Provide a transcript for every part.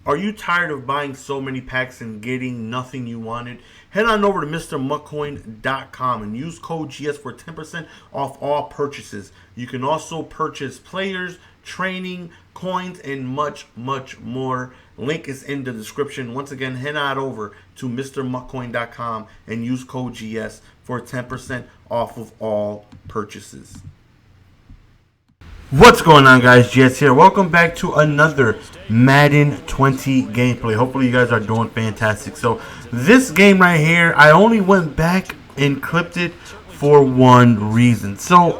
Are you tired of buying so many packs and getting nothing you wanted? Head on over to MrMuckcoin.com and use code GS for 10% off all purchases. You can also purchase players, training, coins, and much, much more. Link is in the description. Once again, head on over to MrMuckcoin.com and use code GS for 10% off of all purchases. What's going on, guys? GS here. Welcome back to another Madden 20 gameplay. Hopefully you guys are doing fantastic. So this game right here, I only went back and clipped it for one reason. So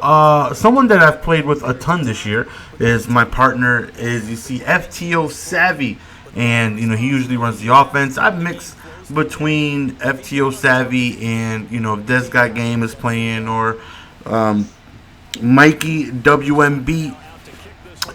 someone that I've played with a ton this year is my partner, is you see FTO Savvy, and you know he usually runs the offense. I've mixed between FTO Savvy and if this guy game is playing, or Mikey WMB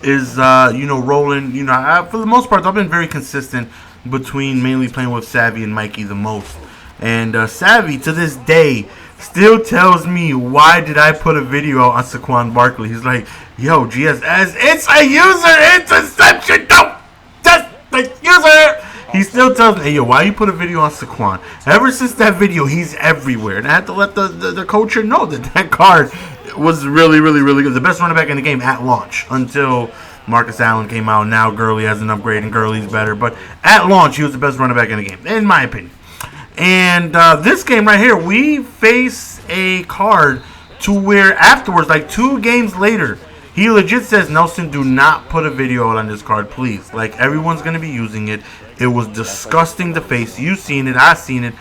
is rolling. For the most part I've been very consistent between mainly playing with Savvy and Mikey the most. And Savvy to this day still tells me, why did I put a video out on Saquon Barkley? He's like, yo, GSS, it's a user interception, don't just the user. He still tells me, hey, yo, why you put a video on Saquon? Ever since that video, he's everywhere. And I had to let the coach know that card was really, really, really good. The best running back in the game at launch, until Marcus Allen came out. Now Gurley has an upgrade and Gurley's better. But at launch, he was the best running back in the game, in my opinion. And this game right here, we face a card to where afterwards, like 2 games later, he legit says, Nelson, do not put a video out on this card, please. Like, everyone's going to be using it. It was disgusting to face. You've seen it. I've seen it.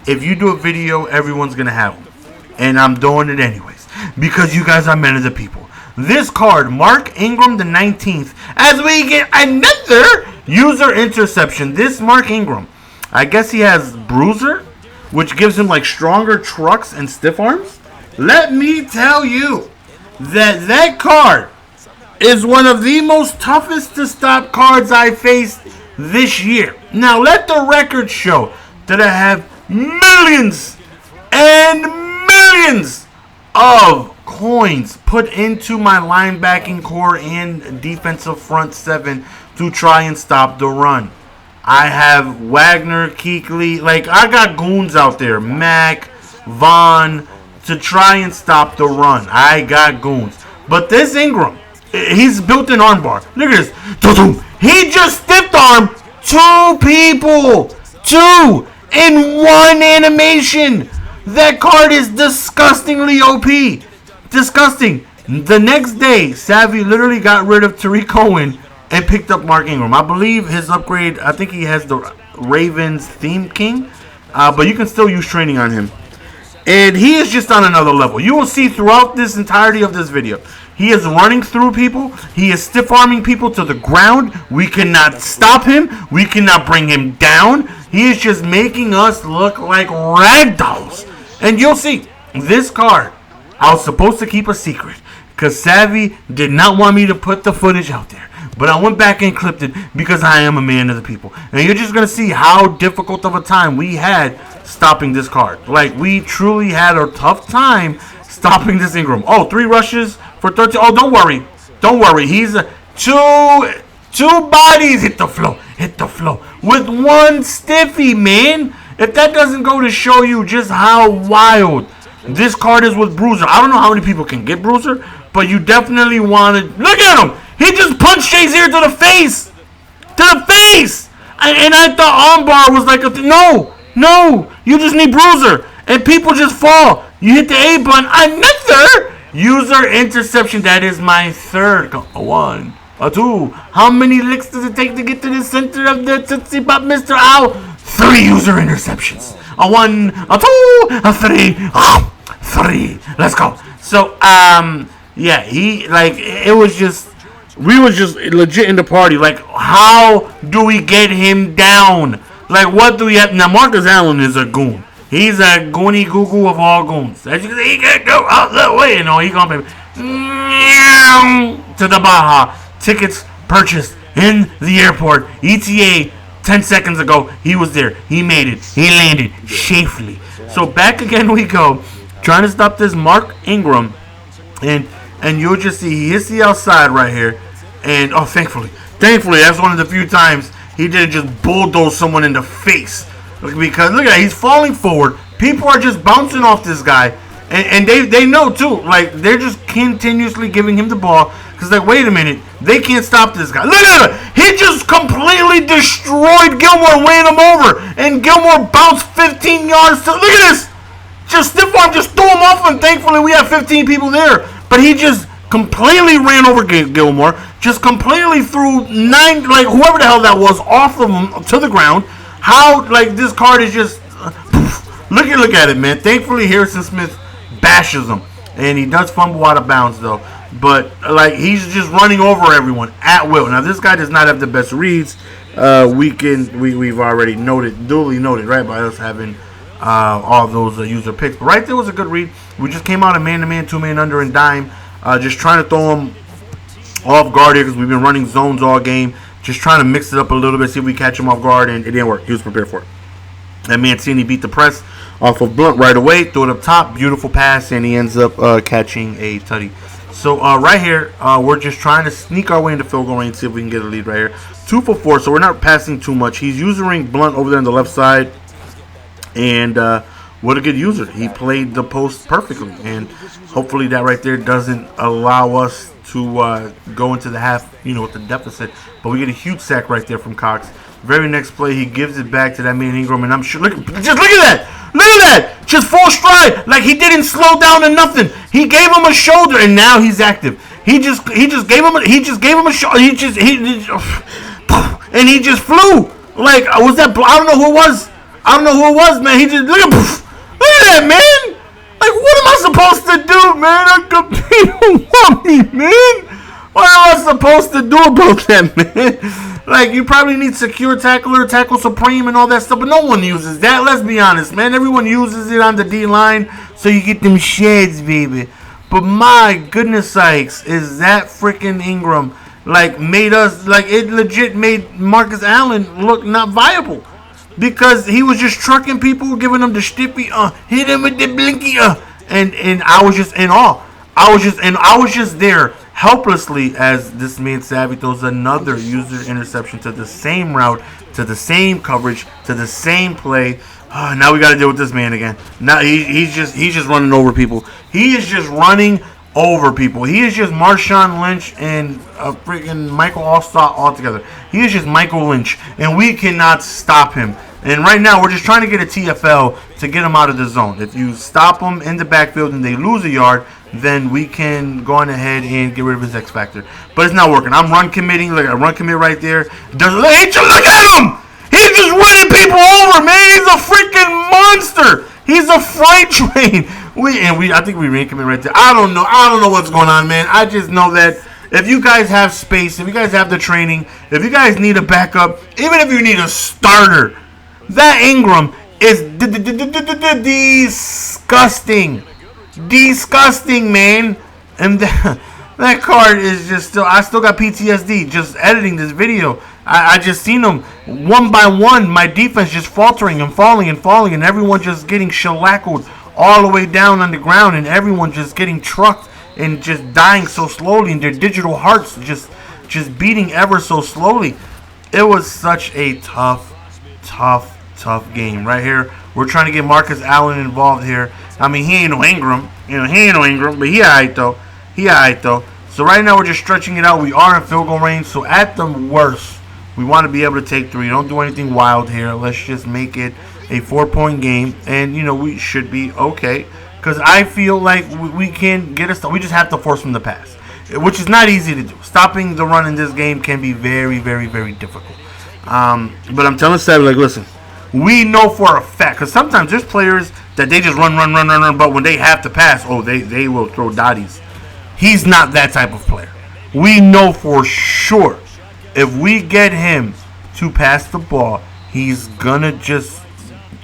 If you do a video, everyone's going to have them. And I'm doing it anyways, because you guys are men of the people. This card, Mark Ingram the 19th, as we get another user interception. This Mark Ingram, I guess he has bruiser, which gives him like stronger trucks and stiff arms. Let me tell you that card is one of the most toughest to stop cards I faced this year. Now let the record show that I have millions and millions of coins put into my linebacking core and defensive front 7 to try and stop the run. I have Wagner, Kuechly, like I got goons out there, Mac, Vaughn, to try and stop the run. I got goons. But this Ingram, he's built an armbar. Look at this. He just stiffed armed 2 people. 2 in one animation. That card is disgustingly OP. Disgusting. The next day, Savvy literally got rid of Tariq Cohen and picked up Mark Ingram. I believe his upgrade, I think he has the Ravens Theme King. But you can still use training on him. And he is just on another level. You will see throughout this entirety of this video, he is running through people. He is stiff-arming people to the ground. We cannot stop him. We cannot bring him down. He is just making us look like rag dolls. And you'll see, this card, I was supposed to keep a secret, because Savvy did not want me to put the footage out there. But I went back and clipped it because I am a man of the people. And you're just going to see how difficult of a time we had stopping this card. Like, we truly had a tough time stopping this Ingram. Oh, 3 rushes for 13. Oh, don't worry. Don't worry. He's two bodies. Hit the flow. Hit the flow. With 1 stiffy, man. If that doesn't go to show you just how wild this card is with bruiser. I don't know how many people can get bruiser, but you definitely want to. Look at him. He just punched Jay's ear to the face. To the face. And I thought armbar was like a No, you just need bruiser. And people just fall. You hit the A button. Another user interception. That is my 3rd. 1, 2. How many licks does it take to get to the center of the Tootsie Pop, Mr. Owl? 3 user interceptions. A 1, a 2, a 3. 3. Let's go. So, yeah, we was just legit in the party. Like, how do we get him down? Like, what do we have? Now, Marcus Allen is a goon. He's a goony goo of all goons. As you can see, he can't go out that way. You know, he gonna pay to the Baja. Tickets purchased in the airport. ETA 10 seconds ago. He was there. He made it. He landed safely. So back again we go. Trying to stop this Mark Ingram. And you'll just see he hits the outside right here. And, oh, thankfully, that's one of the few times he didn't just bulldoze someone in the face. Because look at that, he's falling forward. People are just bouncing off this guy. And they know too. Like, they're just continuously giving him the ball. Because, like, wait a minute. They can't stop this guy. Look at him. He just completely destroyed Gilmore, weighing him over. And Gilmore bounced 15 yards to... Look at this. Just stiff arm, just threw him off. And thankfully, we have 15 people there. But he just completely ran over Gilmore. Just completely threw 9... Like, whoever the hell that was, off of him to the ground. How, like, this card is just... Look at it, man. Thankfully, Harrison Smith bashes him, and he does fumble out of bounds though. But like, he's just running over everyone at will. Now this guy does not have the best reads. We've already duly noted, right, by us having all those user picks. But right there was a good read. We just came out of man-to-man, two-man under, and dime, just trying to throw him off guard here because we've been running zones all game. Just trying to mix it up a little bit, see if we catch him off guard, and it didn't work. He was prepared for it. And Mancini beat the press off of Blunt right away, threw it up top, beautiful pass, and he ends up catching a tutty. So right here, we're just trying to sneak our way into field goal range, see if we can get a lead right here. 2 for 4, so we're not passing too much. He's using Blunt over there on the left side, and what a good user. He played the post perfectly, and hopefully that right there doesn't allow us to go into the half, with the deficit. But we get a huge sack right there from Cox. Very next play, he gives it back to that man Ingram, and I'm sure. Look at that! Look at that! Just full stride, like he didn't slow down to nothing. He gave him a shoulder, and now he's active. He just gave him a shoulder. And he just flew. Like, was that? I don't know who it was. Man. He just look at that, man. Like, what am I supposed to do, man? People want me, man. What am I supposed to do about that, man? Like, you probably need secure tackler, tackle supreme, and all that stuff, but no one uses that. Let's be honest, man. Everyone uses it on the D-line, so you get them sheds, baby. But my goodness sakes, is that freaking Ingram, like, made us, like, it legit made Marcus Allen look not viable. Because he was just trucking people, giving them the stiffy, hit him with the blinky, and I was just in awe. I was just there helplessly as this man Savvy throws another user interception to the same route, to the same coverage, to the same play. Now we got to deal with this man again. Now he's just running over people. He is just running over people. He is just Marshawn Lynch and freaking Michael Allstott all together. He is just Michael Lynch, and we cannot stop him. And right now, we're just trying to get a TFL to get him out of the zone. If you stop him in the backfield and they lose a yard, then we can go on ahead and get rid of his X factor. But it's not working. I'm run committing. Look, I run commit right there. Look at him! He's just running people over, man. He's a freaking monster. He's a freight train. I think we ran commit right there. I don't know what's going on, man. I just know that if you guys have space, if you guys have the training, if you guys need a backup, even if you need a starter, that Ingram is disgusting. Disgusting, man. And that card is just I still got PTSD just editing this video. I just seen them one by one, my defense just faltering and falling, and everyone just getting shellackled all the way down on the ground, and everyone just getting trucked and just dying so slowly, and their digital hearts just beating ever so slowly. It was such a tough game right here. We're trying to get Marcus Allen involved here. I mean, he ain't no Ingram, but he alright though. So right now we're just stretching it out. We are in field goal range, so at the worst, we want to be able to take 3. Don't do anything wild here. Let's just make it a 4-point game, and we should be okay. Because I feel like we can get us. We just have to force them to pass, which is not easy to do. Stopping the run in this game can be very, very, very difficult. But I'm telling Savvy, like, listen, we know for a fact, because sometimes there's players that they just run, but when they have to pass, they will throw dotties. He's not that type of player. We know for sure if we get him to pass the ball, he's going to just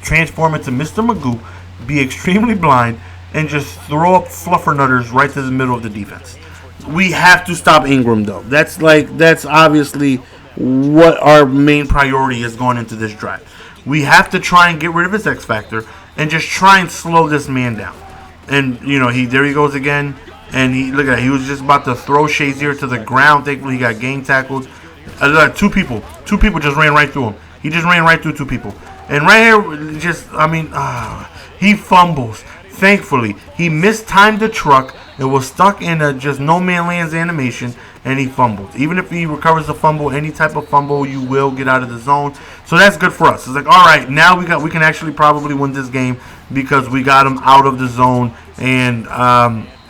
transform into Mr. Magoo, be extremely blind, and just throw up fluffernutters right to the middle of the defense. We have to stop Ingram, though. That's obviously what our main priority is going into this drive. We have to try and get rid of his X factor and just try and slow this man down. And there he goes again. And look at that. He was just about to throw Shazier to the ground. Thankfully, he got gang tackled. Two people just ran right through him. He just ran right through two people. And right here, just, I mean, he fumbles. Thankfully, he mistimed the truck. It was stuck in a just no man lands animation, and he fumbled. Even if he recovers the fumble, any type of fumble, you will get out of the zone. So that's good for us. It's like, all right, now we can actually probably win this game because we got him out of the zone, and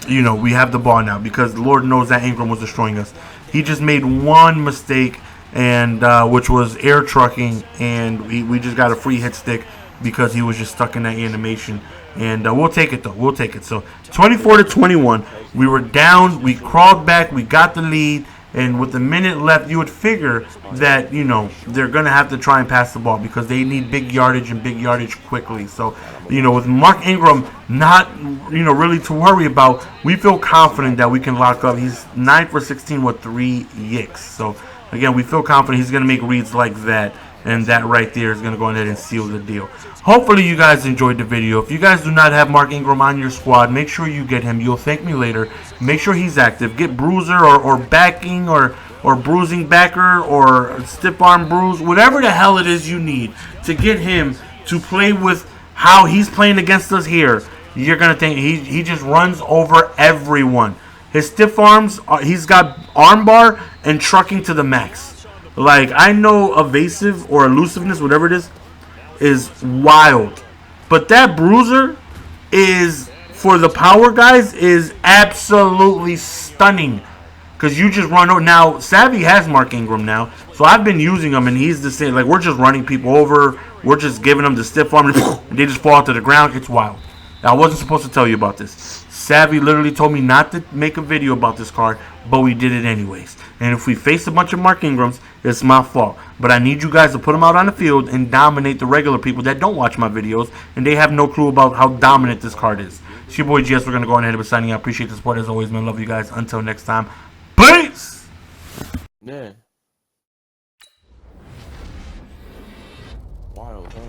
you know, we have the ball now because Lord knows that Ingram was destroying us. He just made one mistake, and which was air trucking, and we just got a free hit stick because he was just stuck in that animation. And we'll take it, though. We'll take it. So 24-21, we were down. We crawled back. We got the lead. And with a minute left, you would figure that, you know, they're going to have to try and pass the ball because they need big yardage and big yardage quickly. So, you know, with Mark Ingram not, you know, really to worry about, we feel confident that we can lock up. He's 9 for 16 with 3 yicks. So, again, we feel confident he's going to make reads like that. And that right there is going to go ahead and seal the deal. Hopefully you guys enjoyed the video. If you guys do not have Mark Ingram on your squad, make sure you get him. You'll thank me later. Make sure he's active. Get Bruiser or backing or bruising backer or stiff arm bruise. Whatever the hell it is you need to get him to play with how he's playing against us here. You're going to think he just runs over everyone. His stiff arms, he's got arm bar and trucking to the max. Like, I know evasive or elusiveness, whatever it is wild. But that bruiser is, for the power guys, is absolutely stunning. Because you just run over. Now, Savvy has Mark Ingram now. So I've been using him, and he's the same. Like, we're just running people over. We're just giving them the stiff arm, and they just fall to the ground. It's wild. Now, I wasn't supposed to tell you about this. Savvy literally told me not to make a video about this card, but we did it anyways. And if we face a bunch of Mark Ingrams, it's my fault. But I need you guys to put them out on the field and dominate the regular people that don't watch my videos, and they have no clue about how dominant this card is. It's your boy GS. We're going to go on ahead and be signing out. Appreciate the support as always, man. Love you guys. Until next time. Peace! Yeah. Wild, huh?